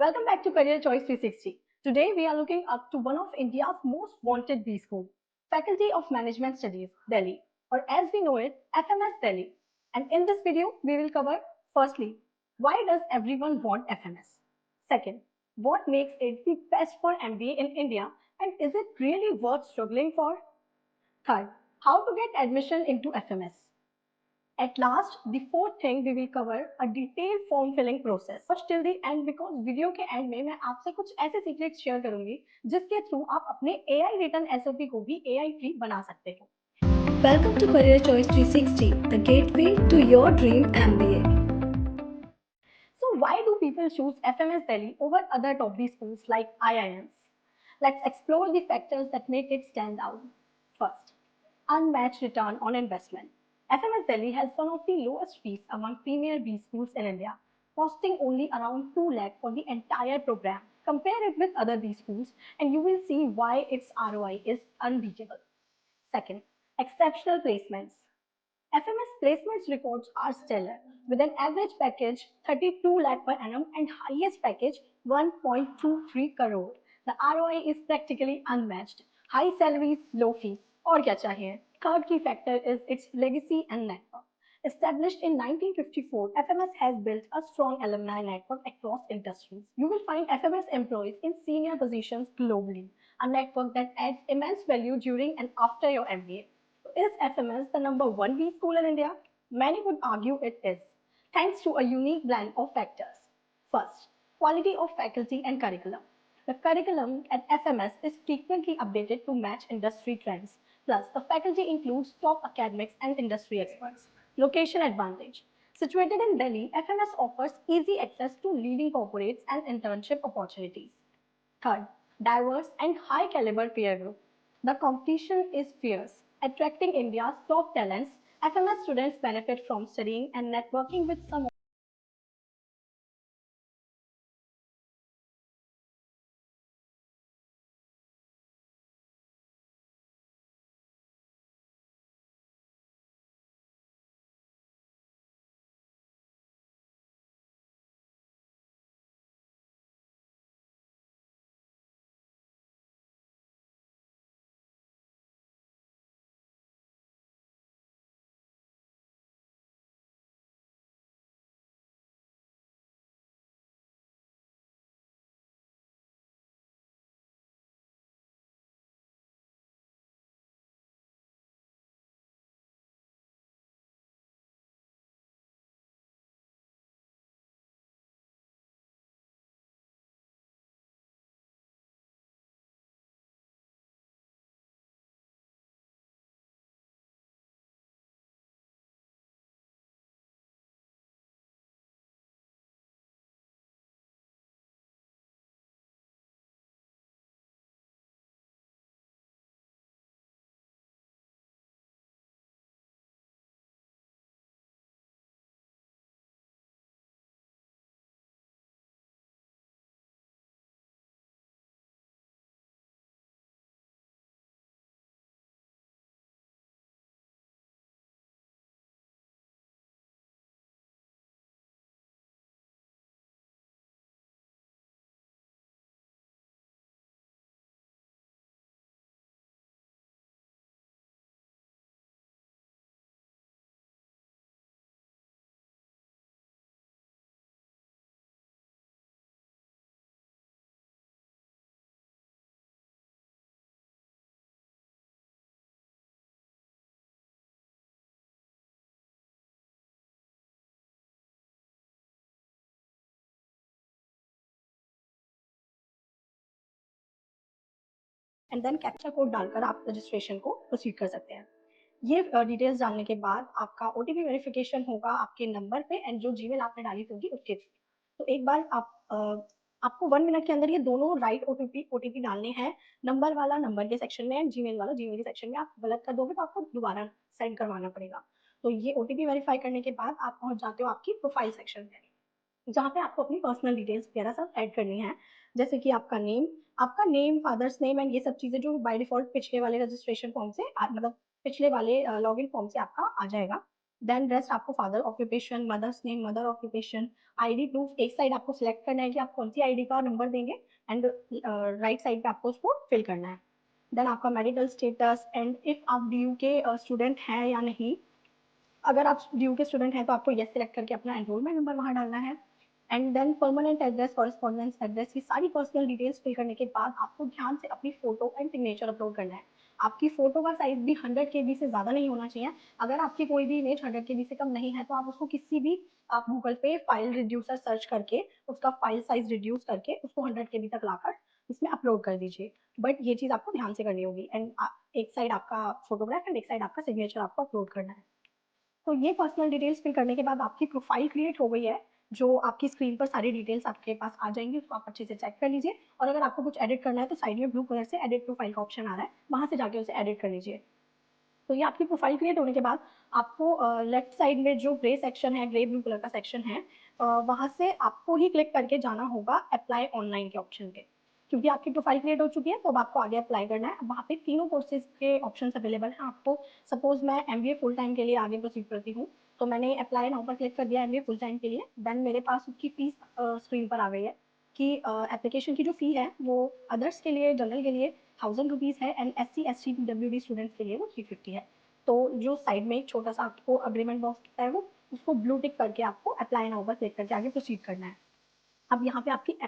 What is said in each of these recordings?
Welcome back to Career Choice 360. Today we are looking up to one of India's most wanted B school, Faculty of Management Studies, Delhi, or as we know it, FMS Delhi. And in this video, we will cover firstly, why does everyone want FMS? Second, what makes it the best for MBA in India and is it really worth struggling for? Third, how to get admission into FMS. At last, the fourth thing we will cover a detailed form filling process. Watch till the end because video के and में मैं आपसे कुछ ऐसे secrets share करूंगी जिसके through आप अपने AI रिटर्न SOP को भी AI फ्री बना सकते हो. Welcome to Career Choice 360, the gateway to your dream MBA. So why do people choose FMS Delhi over other top B schools like IIMs? Let's explore the factors that make it stand out. First, unmatched return on investment. FMS Delhi has one of the lowest fees among premier B schools in India, costing only around 2 lakh for the entire program. Compare it with other B schools and you will see why its ROI is unbeatable. Second, exceptional placements. FMS placements records are stellar, with an average package 32 lakh per annum and highest package 1.23 crore. The ROI is practically unmatched. High salaries, low fees. और क्या चाहिए? Third key factor is its legacy and network. Established in 1954, FMS has built a strong alumni network across industries. You will find FMS employees in senior positions globally, a network that adds immense value during and after your MBA. Is FMS the number one B school in India? Many would argue it is, thanks to a unique blend of factors. First, quality of faculty and curriculum. The curriculum at FMS is frequently updated to match industry trends. Plus, the faculty includes top academics and industry experts. Location advantage. Situated in Delhi, FMS offers easy access to leading corporates and internship opportunities. Third, diverse and high caliber peer group. The competition is fierce, attracting India's top talents. FMS students benefit from studying and networking with some and then captcha code डालकर आप registration को proceed कर सकते हैं. ये details डालने के बाद आपका ओटीपी वेरिफिकेशन होगा आपके नंबर पे एंड जो जीमेल आपने डाली होगी उसके थ्रू. तो एक बार आपको 1 मिनट के अंदर ये दोनों राइट ओटीपी डालने हैं. नंबर वाला नंबर के सेक्शन में एंड जीमेल वाला जीमेल के सेक्शन में. आप गलत कर दोगे तो आपको दोबारा सेंड करवाना पड़ेगा. तो ये ओटीपी वेरीफाई करने के बाद आप पहुंच जाते हो आपकी प्रोफाइल सेक्शन में जहाँ पे आपको अपनी पर्सनल डिटेल्स वगैरह सब ऐड करनी है. जैसे कि आपका नेम, फादर्स नेम एंड ये सब चीजें जो बाय डिफॉल्ट पिछले वाले रजिस्ट्रेशन फॉर्म से मतलब पिछले वाले लॉगिन फॉर्म से आपका आ जाएगा. देन रेस्ट आपको father occupation, mother's name, mother occupation, ID proof एक साइड आपको सिलेक्ट करना है कि आप कौन सी आईडी का नंबर देंगे, एंड राइट साइड पे आपको उसको फिल करना है। देन आपका मैरिटल स्टेटस, एंड इफ आप डी के स्टूडेंट हैं या नहीं। अगर आप ड्यू के स्टूडेंट हैं तो आपको यस सिलेक्ट करके अपना एनरोलमेंट नंबर वहाँ डालना है। And then permanent address, correspondence address, की सारी पर्सनल डिटेल्स फिल करने के बाद आपको ध्यान से अपनी फोटो एंड सिग्नेचर अपलोड करना है। आपकी फोटो का साइज भी 100 KB से ज़्यादा नहीं होना चाहिए। अगर आपकी कोई भी इमेज 100 KB से कम नहीं है तो आप उसको किसी भी, आप गूगल पे फाइल रिड्यूसर सर्च करके उसका फाइल साइज रिड्यूस करके उसको 100 KB तक लाकर इसमें अपलोड कर दीजिए। बट ये चीज़ आपको ध्यान से करनी होगी। एंड एक साइड आपका फोटोग्राफ एंड एक साइड आपका सिग्नेचर आपको अपलोड करना है। तो ये पर्सनल डिटेल्स फिल करने के बाद आपकी प्रोफाइल क्रिएट हो गई है। जो आपकी स्क्रीन पर सारी डिटेल्स आपके पास आ जाएंगी, उसको आप अच्छे से चेक कर लीजिए। और अगर आपको कुछ एडिट करना है तो साइड में ब्लू कलर से एडिट प्रोफाइल का ऑप्शन आ रहा है, वहाँ से जाके उसे एडिट कर लीजिए। तो ये आपकी प्रोफाइल क्रिएट होने के बाद आपको लेफ्ट साइड में जो ग्रे सेक्शन है, ग्रे ब्लू कलर का सेक्शन है, वहाँ से आपको ही क्लिक करके जाना होगा अप्लाई ऑनलाइन के ऑप्शन पे। क्योंकि आपकी प्रोफाइल क्रिएट हो चुकी है तो अब आपको आगे अप्लाई करना है। वहाँ पे तीनों कोर्सेज के ऑप्शन अवेलेबल हैं आपको। सपोज मैं MBA फुल टाइम के लिए आगे प्रोसीड करती हूँ, तो मैंने अप्लाई नाउ पर क्लिक कर दिया MBA फुल टाइम के लिए। देन मेरे पास उसकी फीस स्क्रीन पर आ गई है कि एप्लीकेशन की जो फ़ी है वो अदर्स के लिए, जनरल के लिए 1000 रुपीज़ है, and SC ST PWD students के लिए वो 350 है। तो जो साइड में एक छोटा सा आपको अग्रीमेंट बॉक्स दिखता है, वो उसको ब्लू टिक करके आपको अप्लाई नाउ पर क्लिक करके आगे प्रोसीड करना है। अब यहाँ पे आपकी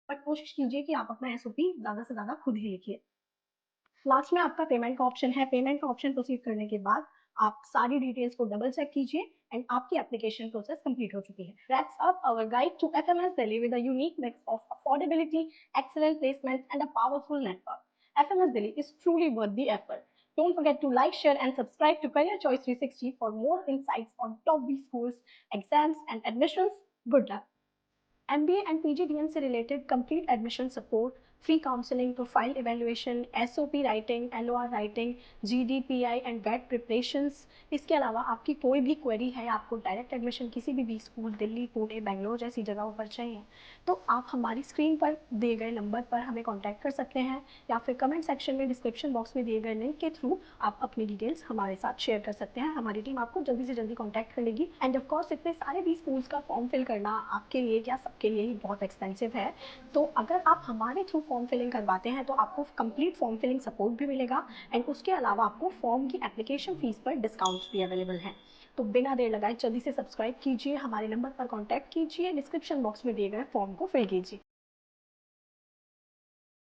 बट कोशिश कीजिए कि आप अपना SOP ज़्यादा से ज़्यादा खुद ही लिखिए। लास्ट में आपका पेमेंट का ऑप्शन है। पेमेंट का ऑप्शन प्रोसीड करने के बाद आप सारी डिटेल्स को डबल चेक कीजिए, एंड आपकी एप्लीकेशन प्रोसेस कंप्लीट हो चुकी है। That's up our guide to FMS Delhi with a unique mix of affordability, excellent placement, and a powerful network. FMS Delhi is truly worth the effort. Don't forget to like, share, and subscribe to Career Choice 360 for more insights on top B schools, exams, and admissions. Good luck. MBA and PGDM से related complete admission support, free counselling, profile evaluation, SOP writing, LOR writing, GDPI and वेट preparations. इसके अलावा आपकी कोई भी query है, आपको direct admission किसी भी स्कूल दिल्ली, पुणे, बेंगलोर जैसी जगहों पर चाहिए, तो आप हमारी स्क्रीन पर दिए गए नंबर पर हमें कॉन्टैक्ट कर सकते हैं, या फिर कमेंट सेक्शन में, डिस्क्रिप्शन बॉक्स में दिए गए लिंक के थ्रू आप अपनी डिटेल्स हमारे साथ शेयर कर सकते हैं। हमारी टीम आपको जल्दी से जल्दी कॉन्टैक्ट कर लेगी। एंड ऑफ कोर्स इतने सारे भी स्कूल्स का फॉर्म फिल करना आपके लिए या सबके लिए ही बहुत एक्सपेंसिव है। तो अगर आप हमारे थ्रू फॉर्म फिलिंग करवाते हैं तो आपको कंप्लीट फॉर्म फिलिंग सपोर्ट भी मिलेगा एंड उसके अलावा आपको फॉर्म की एप्लीकेशन फ़ीस पर डिस्काउंट्स भी अवेलेबल हैं। तो बिना देर लगाए जल्दी से सब्सक्राइब कीजिए, हमारे नंबर पर कॉन्टैक्ट कीजिए, डिस्क्रिप्शन बॉक्स में दिए गए फॉर्म को फिल कीजिए।